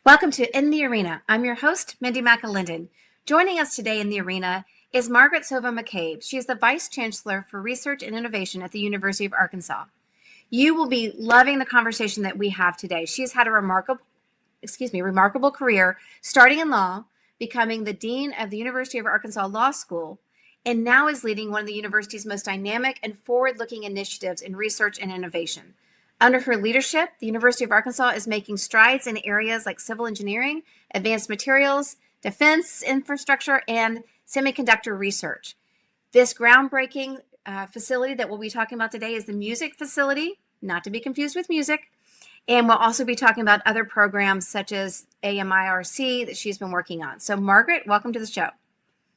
Welcome to In the Arena. I'm your host, Mindy McAlinden. Joining us today in the arena is Margaret Sova McCabe. She is the Vice Chancellor for Research and Innovation at the University of Arkansas. You will be loving the conversation that we have today. She's had a remarkable career, starting in law, becoming the Dean of the University of Arkansas Law School, and now is leading one of the university's most dynamic and forward-looking initiatives in research and innovation. Under her leadership, the University of Arkansas is making strides in areas like civil engineering, advanced materials, defense infrastructure, and semiconductor research. This groundbreaking facility that we'll be talking about today is the music facility, not to be confused with music. And we'll also be talking about other programs such as AMIRC that she's been working on. So Margaret, welcome to the show.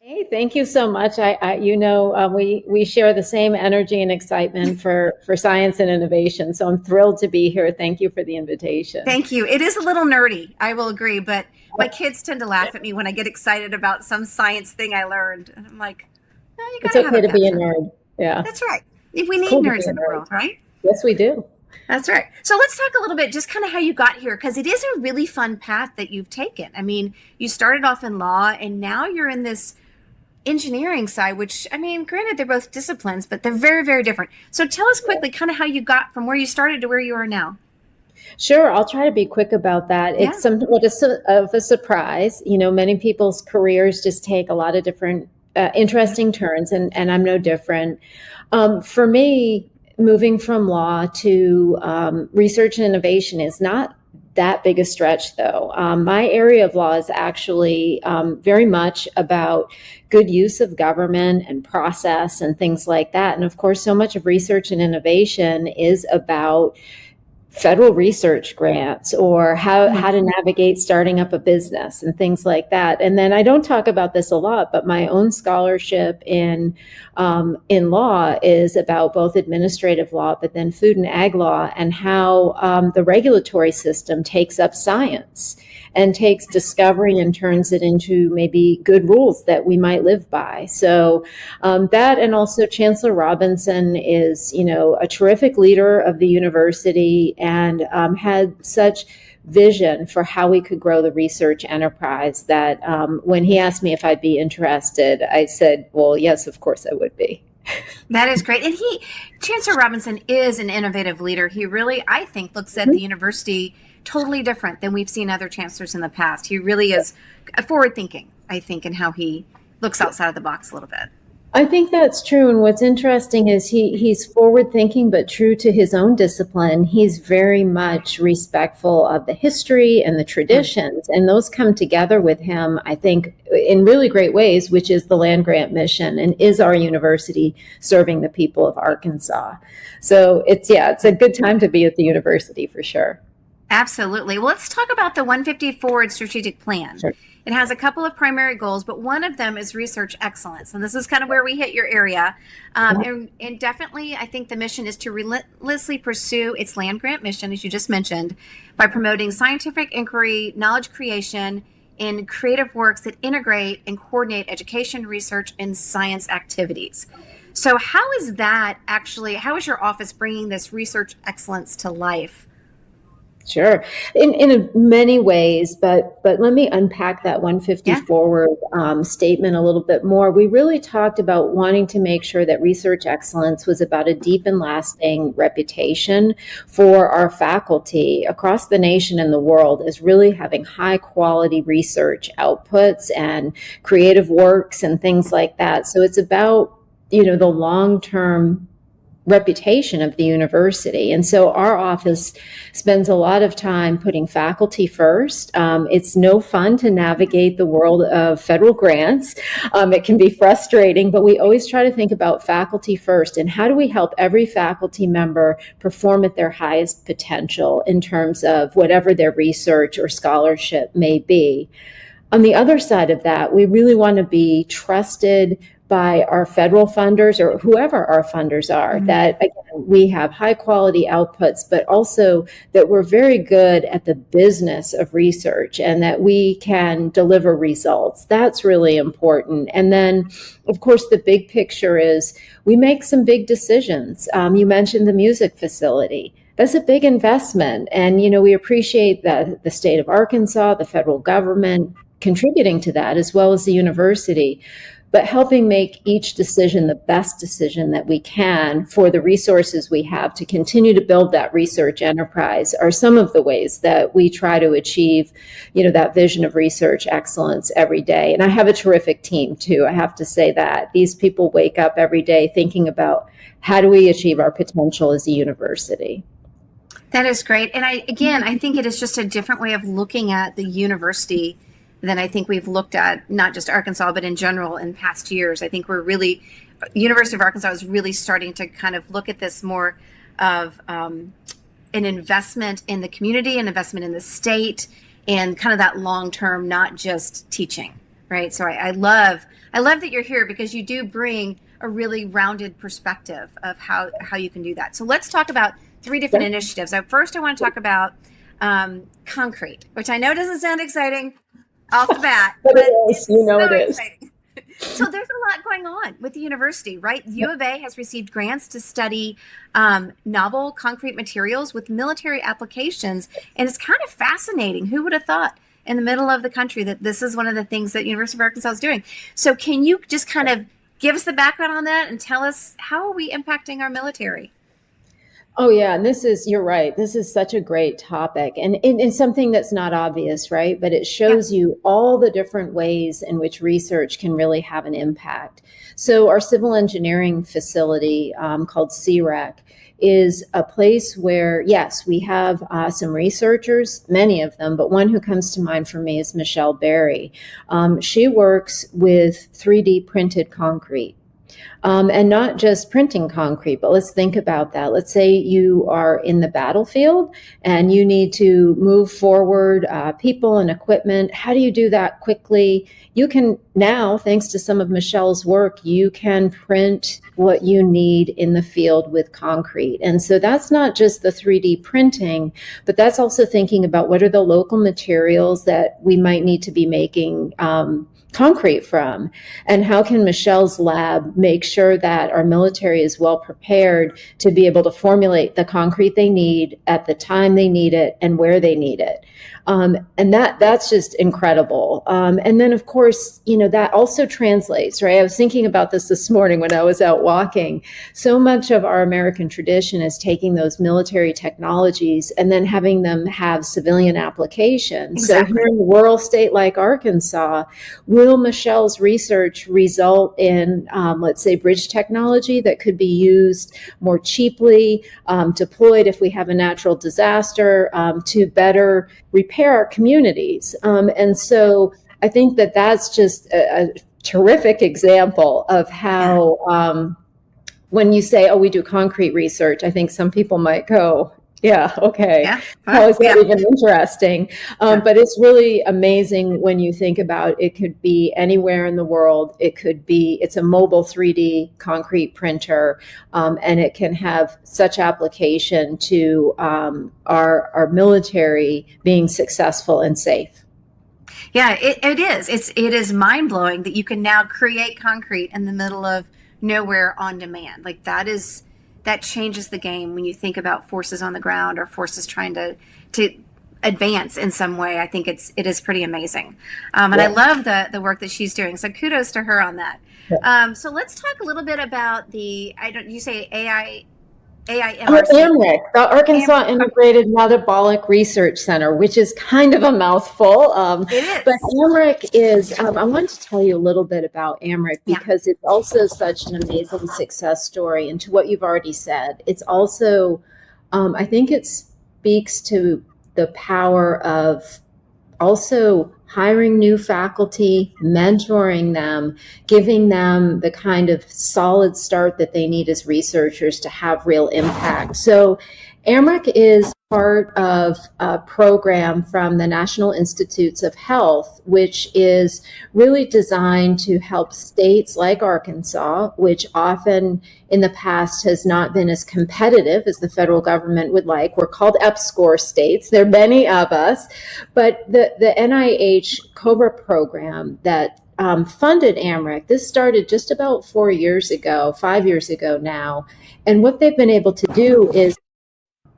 Hey, thank you so much. We share the same energy and excitement for science and innovation. So I'm thrilled to be here. Thank you for the invitation. Thank you. It is a little nerdy, I will agree, but my kids tend to laugh at me when I get excited about some science thing I learned. And I'm like, oh, you gotta it's okay to be a nerd. Yeah. That's right. We need nerds in the world, right? Yes, we do. That's right. So let's talk a little bit just kind of how you got here, because it is a really fun path that you've taken. I mean, you started off in law and now you're in this engineering side, which, I mean, granted, they're both disciplines, but they're very, very different. So tell us quickly kind of how you got from where you started to where you are now. Sure. I'll try to be quick about that. Yeah. It's somewhat of a surprise. You know, many people's careers just take a lot of different interesting turns, and I'm no different. For me, moving from law to research and innovation is not that big a stretch, though. My area of law is actually very much about good use of government and process and things like that. And of course, so much of research and innovation is about federal research grants or how to navigate starting up a business and things like that. And then I don't talk about this a lot, but my own scholarship in law is about both administrative law, but then food and ag law, and how the regulatory system takes up science and takes discovery and turns it into maybe good rules that we might live by. So that, and also Chancellor Robinson is, you know, a terrific leader of the university and had such vision for how we could grow the research enterprise that when he asked me if I'd be interested, I said, well, yes, of course I would be. That is great. And Chancellor Robinson is an innovative leader. He really, I think, looks at the university totally different than we've seen other chancellors in the past. He really is forward thinking, I think, in how he looks outside of the box a little bit. I think that's true. And what's interesting is he's forward thinking, but true to his own discipline. He's very much respectful of the history and the traditions. And those come together with him, I think, in really great ways, which is the land grant mission and is our university serving the people of Arkansas. So it's a good time to be at the university for sure. Absolutely. Well, let's talk about the 150 Forward Strategic Plan. Sure. It has a couple of primary goals, but one of them is research excellence. And this is kind of where we hit your area. And definitely, I think the mission is to relentlessly pursue its land grant mission, as you just mentioned, by promoting scientific inquiry, knowledge creation, and creative works that integrate and coordinate education, research, and science activities. So how is your office bringing this research excellence to life? Sure. In many ways, but let me unpack that 150 Forward statement a little bit more. We really talked about wanting to make sure that research excellence was about a deep and lasting reputation for our faculty across the nation and the world as really having high quality research outputs and creative works and things like that. So it's about, you know, the long-term reputation of the university. And so our office spends a lot of time putting faculty first. It's no fun to navigate the world of federal grants. It can be frustrating, but we always try to think about faculty first and how do we help every faculty member perform at their highest potential in terms of whatever their research or scholarship may be. On the other side of that, we really want to be trusted by our federal funders or whoever our funders are, that again, we have high quality outputs, but also that we're very good at the business of research and that we can deliver results. That's really important. And then, of course, the big picture is we make some big decisions. You mentioned the music facility. That's a big investment. And, we appreciate the state of Arkansas, the federal government contributing to that, as well as the university, but helping make each decision the best decision that we can for the resources we have to continue to build that research enterprise are some of the ways that we try to achieve, that vision of research excellence every day. And I have a terrific team too. I have to say that these people wake up every day thinking about how do we achieve our potential as a university. That is great. And I think it is just a different way of looking at the university than I think we've looked at, not just Arkansas, but in general in past years. I think University of Arkansas is really starting to kind of look at this more of an investment in the community, an investment in the state, and kind of that long-term, not just teaching, right? So I love that you're here because you do bring a really rounded perspective of how you can do that. So let's talk about 3 different initiatives. First, I want to talk about concrete, which I know doesn't sound exciting off the bat, but it's so exciting. So there's a lot going on with the university, right? U of A has received grants to study novel concrete materials with military applications, and it's kind of fascinating. Who would have thought in the middle of the country that this is one of the things that University of Arkansas is doing? So can you just kind of give us the background on that and tell us how are we impacting our military? Oh, yeah. And you're right. This is such a great topic and something that's not obvious, right? But it shows you all the different ways in which research can really have an impact. So our civil engineering facility called CREC is a place where, yes, we have some researchers, many of them, but one who comes to mind for me is Michelle Berry. She works with 3D printed concrete. And not just printing concrete, but let's think about that. Let's say you are in the battlefield and you need to move forward people and equipment. How do you do that quickly? You can now, thanks to some of Michelle's work, you can print what you need in the field with concrete. And so that's not just the 3D printing, but that's also thinking about what are the local materials that we might need to be making concrete from, and how can Michelle's lab make sure that our military is well prepared to be able to formulate the concrete they need at the time they need it and where they need it. And that's just incredible. And then, of course, that also translates, right? I was thinking about this morning when I was out walking. So much of our American tradition is taking those military technologies and then having them have civilian applications. Exactly. So here in a rural state like Arkansas, will Michelle's research result in, let's say, bridge technology that could be used more cheaply, deployed if we have a natural disaster, to better repair our communities? And so I think that's just a terrific example of how, when you say, oh, we do concrete research, I think some people might go, yeah, okay. Yeah. How is that even interesting? But it's really amazing when you think about it. Could be anywhere in the world. It's a mobile 3D concrete printer, and it can have such application to our military being successful and safe. Yeah, it is. It is mind-blowing that you can now create concrete in the middle of nowhere on demand. Like that changes the game when you think about forces on the ground or forces trying to advance in some way. I think it is pretty amazing. And I love the work that she's doing. So kudos to her on that. So let's talk a little bit about you say AIMRC. AMRIC, the Arkansas Integrated Metabolic Research Center, which is kind of a mouthful. It is. But AMRIC is, I want to tell you a little bit about AMRIC because it's also such an amazing success story. And to what you've already said, it's also, I think it speaks to the power of also hiring new faculty, mentoring them, giving them the kind of solid start that they need as researchers to have real impact. So AMRIC is part of a program from the National Institutes of Health, which is really designed to help states like Arkansas, which often in the past has not been as competitive as the federal government would like. We're called EPSCoR states. There are many of us, but the NIH COBRA program that funded AMRIC, this started just about 5 years ago now. And what they've been able to do is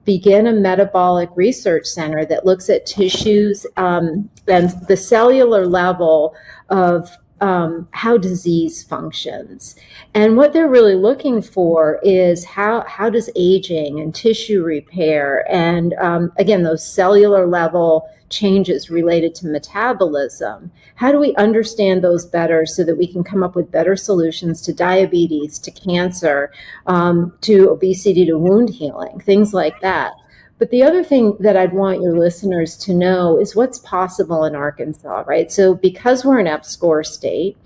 begin a metabolic research center that looks at tissues and the cellular level of how disease functions. And what they're really looking for is how does aging and tissue repair and, again, those cellular level changes related to metabolism, how do we understand those better so that we can come up with better solutions to diabetes, to cancer, to obesity, to wound healing, things like that. But the other thing that I'd want your listeners to know is what's possible in Arkansas, right? So because we're an EPSCoR state,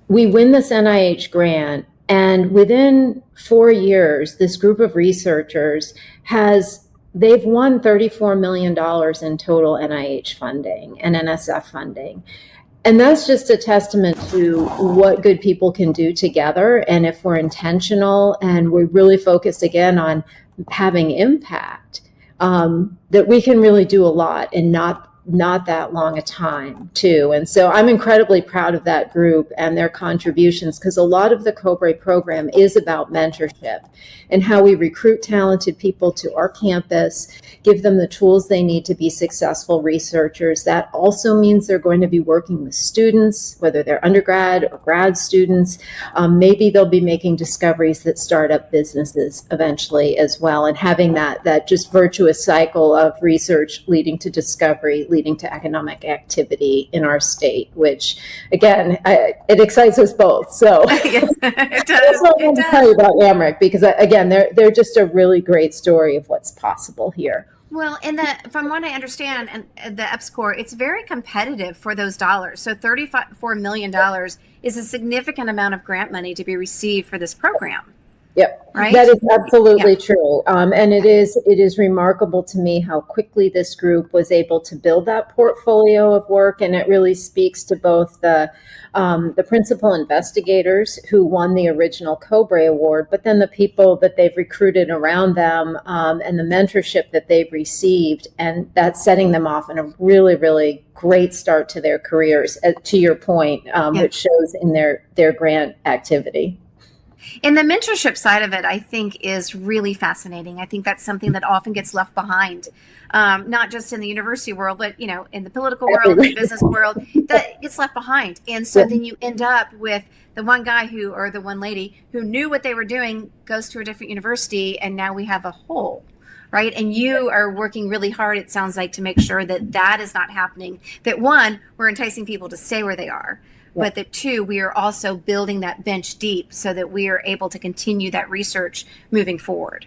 we win this NIH grant, and within 4 years, this group of researchers they've won $34 million in total NIH funding and NSF funding. And that's just a testament to what good people can do together. And if we're intentional and we're really focused again on having impact, that we can really do a lot in not that long a time too. And so I'm incredibly proud of that group and their contributions, because a lot of the COBRE program is about mentorship and how we recruit talented people to our campus, give them the tools they need to be successful researchers. That also means they're going to be working with students, whether they're undergrad or grad students. Maybe they'll be making discoveries that start up businesses eventually as well, and having that just virtuous cycle of research leading to discovery, leading to economic activity in our state, which, again, it excites us both. So yes, it does. That's what I want to tell you about AMRIC, because, again, they're just a really great story of what's possible here. Well, from what I understand, and the EPSCoR, it's very competitive for those dollars. So $34 million is a significant amount of grant money to be received for this program. Yep, right? That is absolutely true. And it is remarkable to me how quickly this group was able to build that portfolio of work. And it really speaks to both the principal investigators who won the original COBRE award, but then the people that they've recruited around them, and the mentorship that they've received. And that's setting them off in a really, really great start to their careers, to your point, which shows in their grant activity. And the mentorship side of it, I think, is really fascinating. I think that's something that often gets left behind, not just in the university world, but, in the political world, the business world, that gets left behind. And so then you end up with the one guy or the one lady who knew what they were doing goes to a different university, and now we have a hole. Right. And you are working really hard, it sounds like, to make sure that is not happening. That, one, we're enticing people to stay where they are. But that, two, we are also building that bench deep so that we are able to continue that research moving forward.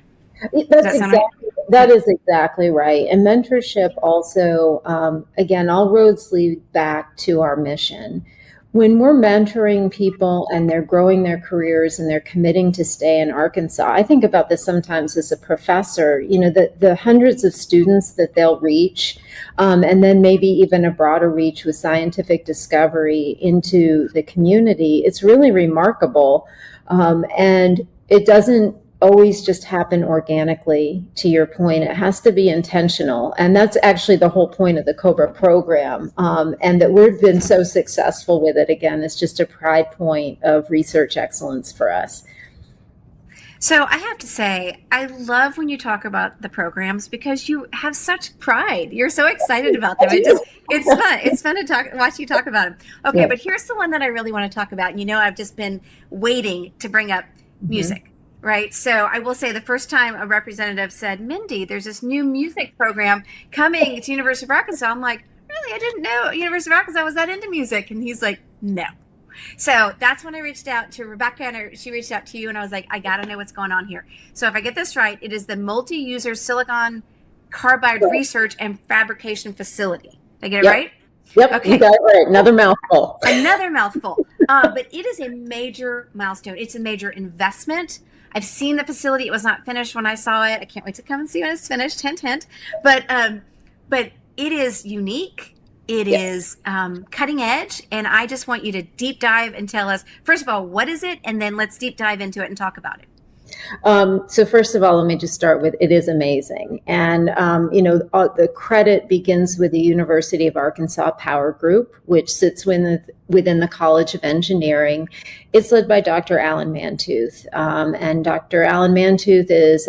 That is exactly right. And mentorship also, again, all roads lead back to our mission. When we're mentoring people and they're growing their careers and they're committing to stay in Arkansas, I think about this sometimes as a professor, the hundreds of students that they'll reach, and then maybe even a broader reach with scientific discovery into the community. It's really remarkable. And it doesn't always just happen organically, to your point. It has to be intentional. And that's actually the whole point of the COBRE program. And that we've been so successful with it, again, it's just a pride point of research excellence for us. So I have to say, I love when you talk about the programs because you have such pride. You're so excited about them. It's fun. It's fun to watch you talk about them. Okay, But here's the one that I really want to talk about. I've just been waiting to bring up music. Right. So I will say the first time a representative said, Mindy, there's this new music program coming to University of Arkansas. I'm like, really? I didn't know University of Arkansas was that into music. And he's like, no. So that's when I reached out to Rebecca, and she reached out to you, and I was like, I got to know what's going on here. So if I get this right, it is the Multi-User Silicon Carbide Research and Fabrication Facility. Did I get it right? Yep, okay. You got it right. Another mouthful. But it is a major milestone. It's a major investment. I've seen the facility. It was not finished when I saw it. I can't wait to come and see when it's finished. Hint, hint. But it is unique. It is cutting edge. And I just want you to deep dive and tell us, first of all, what is it? And then let's deep dive into it and talk about it. So first of all, let me just start with it is amazing. And, the credit begins with the University of Arkansas Power Group, which sits within the College of Engineering. It's led by Dr. Alan Mantooth. And Dr. Alan Mantooth is,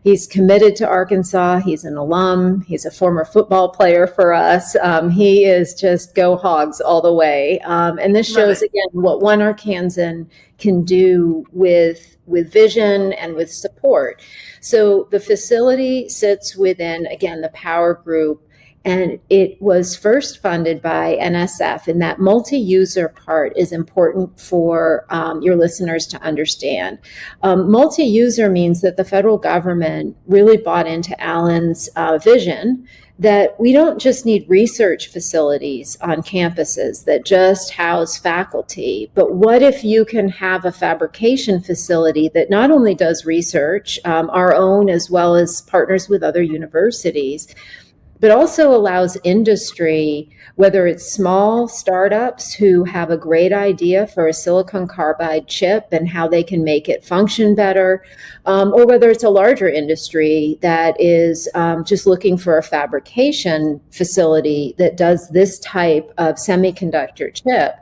he's committed to Arkansas. He's an alum. He's a former football player for us. He is just go Hogs all the way. And this shows, again, what one Arkansan can do with vision and with support. So the facility sits within, again, the Power Group, and it was first funded by NSF. And that multi-user part is important for your listeners to understand. Multi-user means that the federal government really bought into Alan's vision that we don't just need research facilities on campuses that just house faculty, but what if you can have a fabrication facility that not only does research, our own as well as partners with other universities, but also allows industry, whether it's small startups who have a great idea for a silicon carbide chip and how they can make it function better, or whether it's a larger industry that is just looking for a fabrication facility that does this type of semiconductor chip.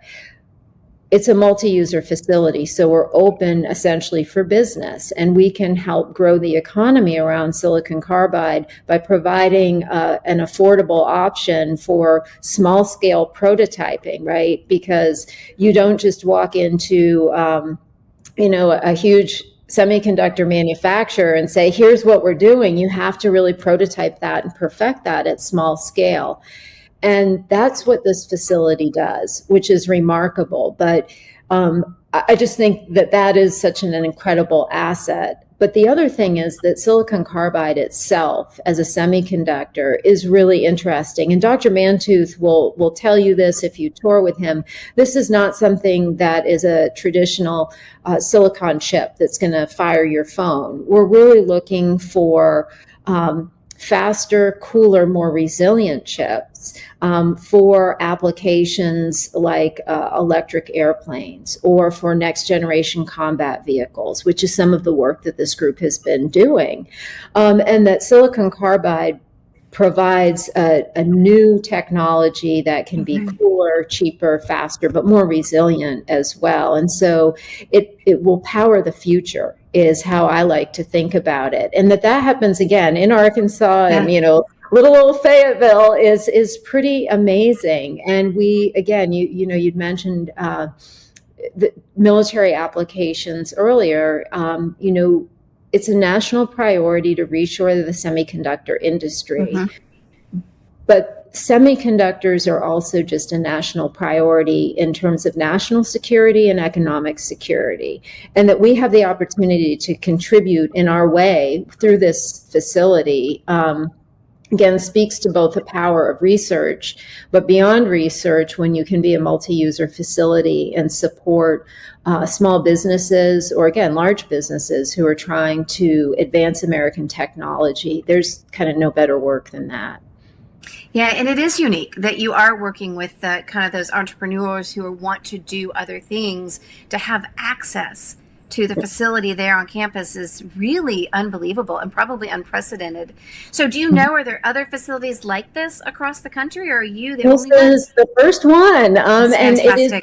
It's a multi-user facility, so we're open essentially for business, and we can help grow the economy around silicon carbide by providing an affordable option for small-scale prototyping, right? Because you don't just walk into, a huge semiconductor manufacturer and say, here's what we're doing. You have to really prototype that and perfect that at small scale. And that's what this facility does, which is remarkable. But I just think that is such an incredible asset. But the other thing is that silicon carbide itself as a semiconductor is really interesting. And Dr. Mantooth will tell you this if you tour with him. This is not something that is a traditional silicon chip that's going to fire your phone. We're really looking for faster, cooler, more resilient chips for applications like electric airplanes or for next generation combat vehicles, which is some of the work that this group has been doing. And that silicon carbide provides a new technology that can be cooler, cheaper, faster, but more resilient as well. And so it will power the future is how I like to think about it. And that happens again in Arkansas and, little old Fayetteville is pretty amazing. And we, again, you'd mentioned the military applications earlier. It's a national priority to reshore the semiconductor industry. But semiconductors are also just a national priority in terms of national security and economic security. And that we have the opportunity to contribute in our way through this facility, again, speaks to both the power of research, but beyond research, when you can be a multi-user facility and support small businesses or, again, large businesses who are trying to advance American technology, there's kind of no better work than that. Yeah, and it is unique that you are working with kind of those entrepreneurs who want to do other things. To have access to the facility there on campus is really unbelievable and probably unprecedented. So do you know, are there other facilities like this across the country, or are you the only one? This is the first one. That's and fantastic.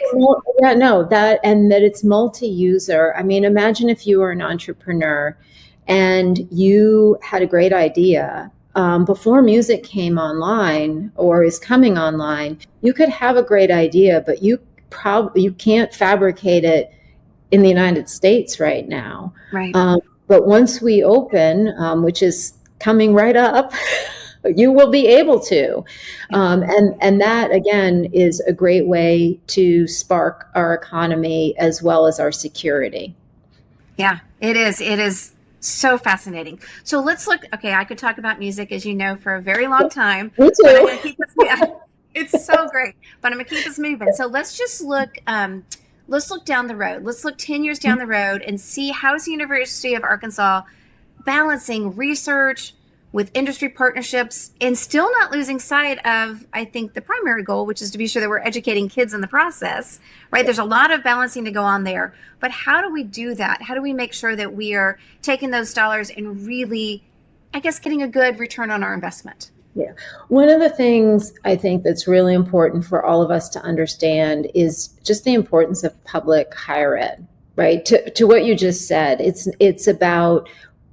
That it's multi-user. I mean, imagine if you were an entrepreneur and you had a great idea. Before music came online or is coming online, you could have a great idea, but you can't fabricate it in the United States right now. Right. But once we open, which is coming right up, you will be able to. And that, again, is a great way to spark our economy as well as our security. Yeah, it is. It is so fascinating. So let's look. Okay, I could talk about music, as you know, for a very long time. Me too. But I'm gonna keep this, it's so great, but I'm going to keep us moving. So let's just look. Let's look down the road. Let's look 10 years down the road and see how is the University of Arkansas balancing research with industry partnerships, and still not losing sight of, I think, the primary goal, which is to be sure that we're educating kids in the process, right? There's a lot of balancing to go on there. But how do we do that? How do we make sure that we are taking those dollars and really, I guess, getting a good return on our investment? Yeah. One of the things I think that's really important for all of us to understand is just the importance of public higher ed, right? To what you just said, it's about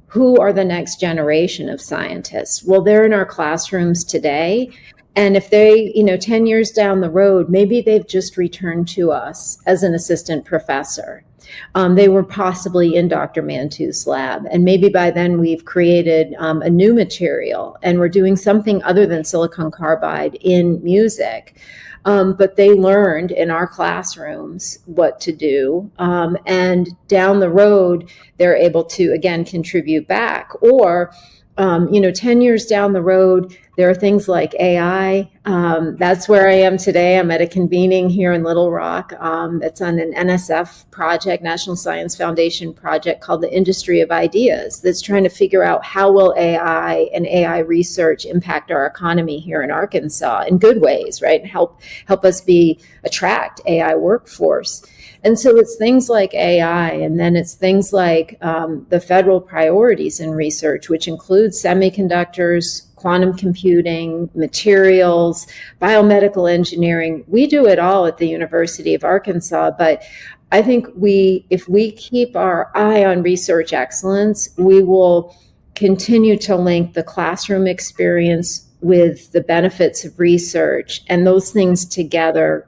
who are the next generation of scientists. Well, they're in our classrooms today. And if they, 10 years down the road, maybe they've just returned to us as an assistant professor. They were possibly in Dr. Mantu's lab. And maybe by then we've created a new material and we're doing something other than silicon carbide in music. But they learned in our classrooms what to do. And down the road, they're able to, again, contribute back. Or, 10 years down the road, there are things like AI. That's where I am today. I'm at a convening here in Little Rock that's on an NSF project, National Science Foundation project called the Industry of Ideas, that's trying to figure out how will AI and AI research impact our economy here in Arkansas in good ways, right? And help us attract AI workforce. And so it's things like AI, and then it's things like the federal priorities in research, which include semiconductors, quantum computing, materials, biomedical engineering. We do it all at the University of Arkansas, but I think if we keep our eye on research excellence, we will continue to link the classroom experience with the benefits of research, and those things together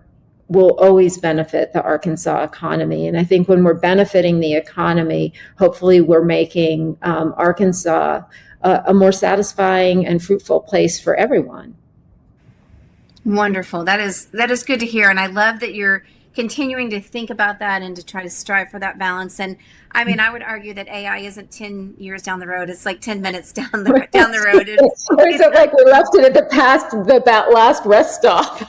will always benefit the Arkansas economy. And I think when we're benefiting the economy, hopefully we're making Arkansas a more satisfying and fruitful place for everyone. Wonderful. That is good to hear. And I love that you're continuing to think about that and to try to strive for that balance. And I mean, I would argue that AI isn't 10 years down the road. It's like 10 minutes down the road. It's like we left it at that last rest stop.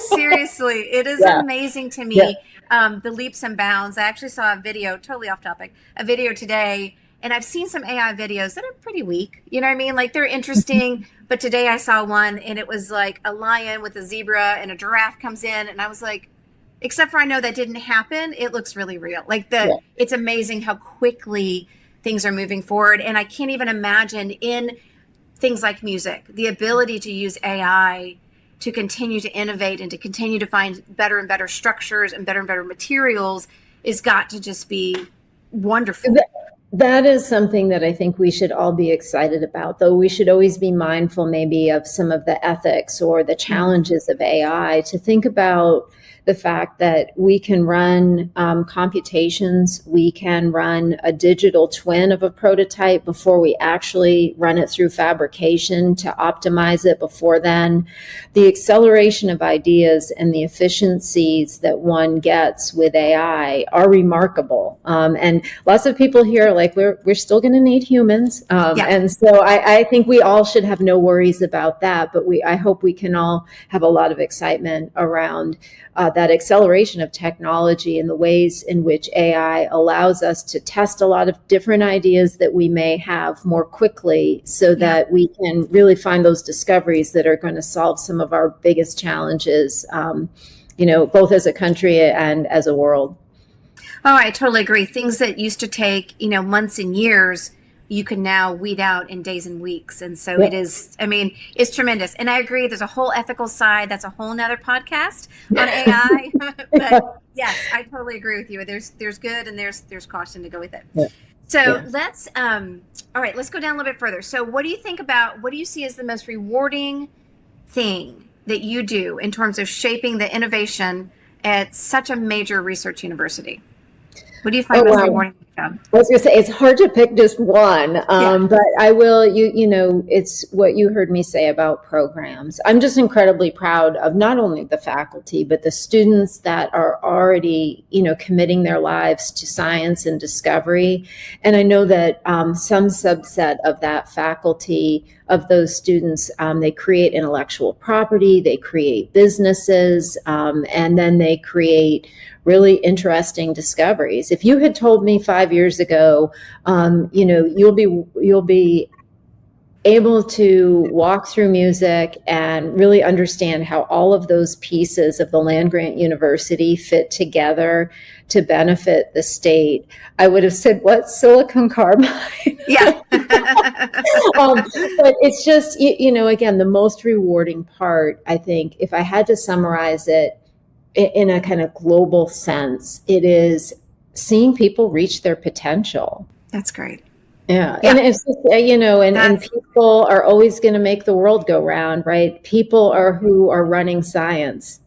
Seriously, it is amazing to me, the leaps and bounds. I actually saw a video, totally off topic, a video today, and I've seen some AI videos that are pretty weak. You know what I mean? Like, they're interesting, but today I saw one, and it was like a lion with a zebra, and a giraffe comes in, and I was like, except for I know that didn't happen, it looks really real. Like, it's amazing how quickly things are moving forward, and I can't even imagine in things like music, the ability to use AI to continue to innovate and to continue to find better and better structures and better materials is got to just be wonderful. That is something that I think we should all be excited about, though we should always be mindful maybe of some of the ethics or the challenges of AI, to think about the fact that we can run computations, we can run a digital twin of a prototype before we actually run it through fabrication to optimize it before then. The acceleration of ideas and the efficiencies that one gets with AI are remarkable. And lots of people here are like, we're still going to need humans. And so I think we all should have no worries about that, but I hope we can all have a lot of excitement around that acceleration of technology and the ways in which AI allows us to test a lot of different ideas that we may have more quickly, so that we can really find those discoveries that are going to solve some of our biggest challenges, both as a country and as a world. Oh, I totally agree. Things that used to take, months and years, you can now weed out in days and weeks. And so it is, it's tremendous. And I agree, there's a whole ethical side. That's a whole nother podcast on AI. But yes, I totally agree with you. There's good and there's caution to go with it. Yeah. So let's, all right, let's go down a little bit further. So what do you see as the most rewarding thing that you do in terms of shaping the innovation at such a major research university? What do you find most rewarding? I was going to say, it's hard to pick just one, but I will, it's what you heard me say about programs. I'm just incredibly proud of not only the faculty, but the students that are already, committing their lives to science and discovery. And I know that some subset of that faculty, of those students, they create intellectual property, they create businesses, and then they create really interesting discoveries. If you had told me 5 years ago, you'll be able to walk through music and really understand how all of those pieces of the land-grant university fit together to benefit the state, I would have said, what, silicon carbide? Yeah. But it's just, again, the most rewarding part, I think, if I had to summarize it in a kind of global sense, it is seeing people reach their potential. That's great. Yeah. Yeah. And it's just, and people are always going to make the world go round, right? People are who are running science.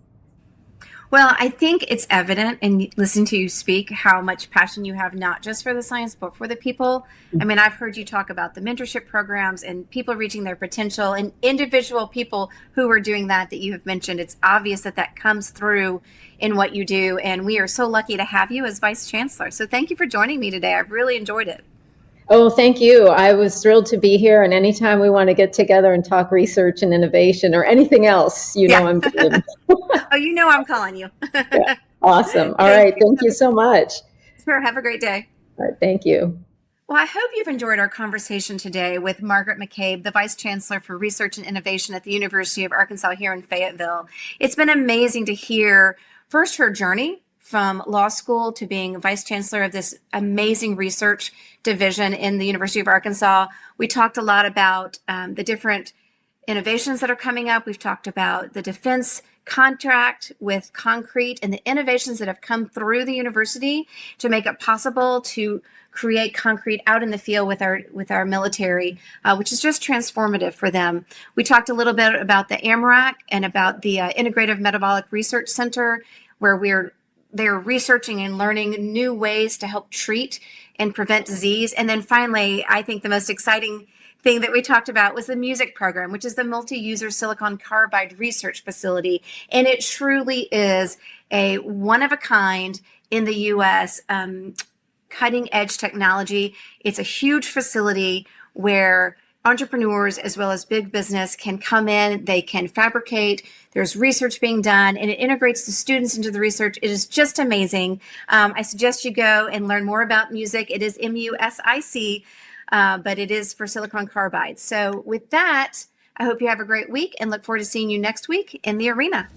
Well, I think it's evident in listening to you speak how much passion you have, not just for the science, but for the people. I mean, I've heard you talk about the mentorship programs and people reaching their potential and individual people who are doing that you have mentioned. It's obvious that comes through in what you do. And we are so lucky to have you as Vice Chancellor. So thank you for joining me today. I've really enjoyed it. Oh, thank you. I was thrilled to be here. And anytime we want to get together and talk research and innovation or anything else, I'm good. Oh, I'm calling you. Yeah. Awesome. All right. Thank you so much. Sure. Have a great day. All right. Thank you. Well, I hope you've enjoyed our conversation today with Margaret McCabe, the Vice Chancellor for Research and Innovation at the University of Arkansas here in Fayetteville. It's been amazing to hear first her journey from law school to being Vice Chancellor of this amazing research division in the University of Arkansas. We talked a lot about the different innovations that are coming up. We've talked about the defense contract with concrete and the innovations that have come through the university to make it possible to create concrete out in the field with our military, which is just transformative for them. We talked a little bit about the AMRAC and about the Integrative Metabolic Research Center, where they're researching and learning new ways to help treat and prevent disease. And then finally, I think the most exciting thing that we talked about was the music program, which is the multi-user silicon carbide research facility. And it truly is a one of a kind in the US, cutting edge technology. It's a huge facility where entrepreneurs as well as big business can come in, they can fabricate, there's research being done, and it integrates the students into the research. It is just amazing. I suggest you go and learn more about music. It is MUSIC, but it is for silicon carbide. So with that, I hope you have a great week and look forward to seeing you next week in the arena.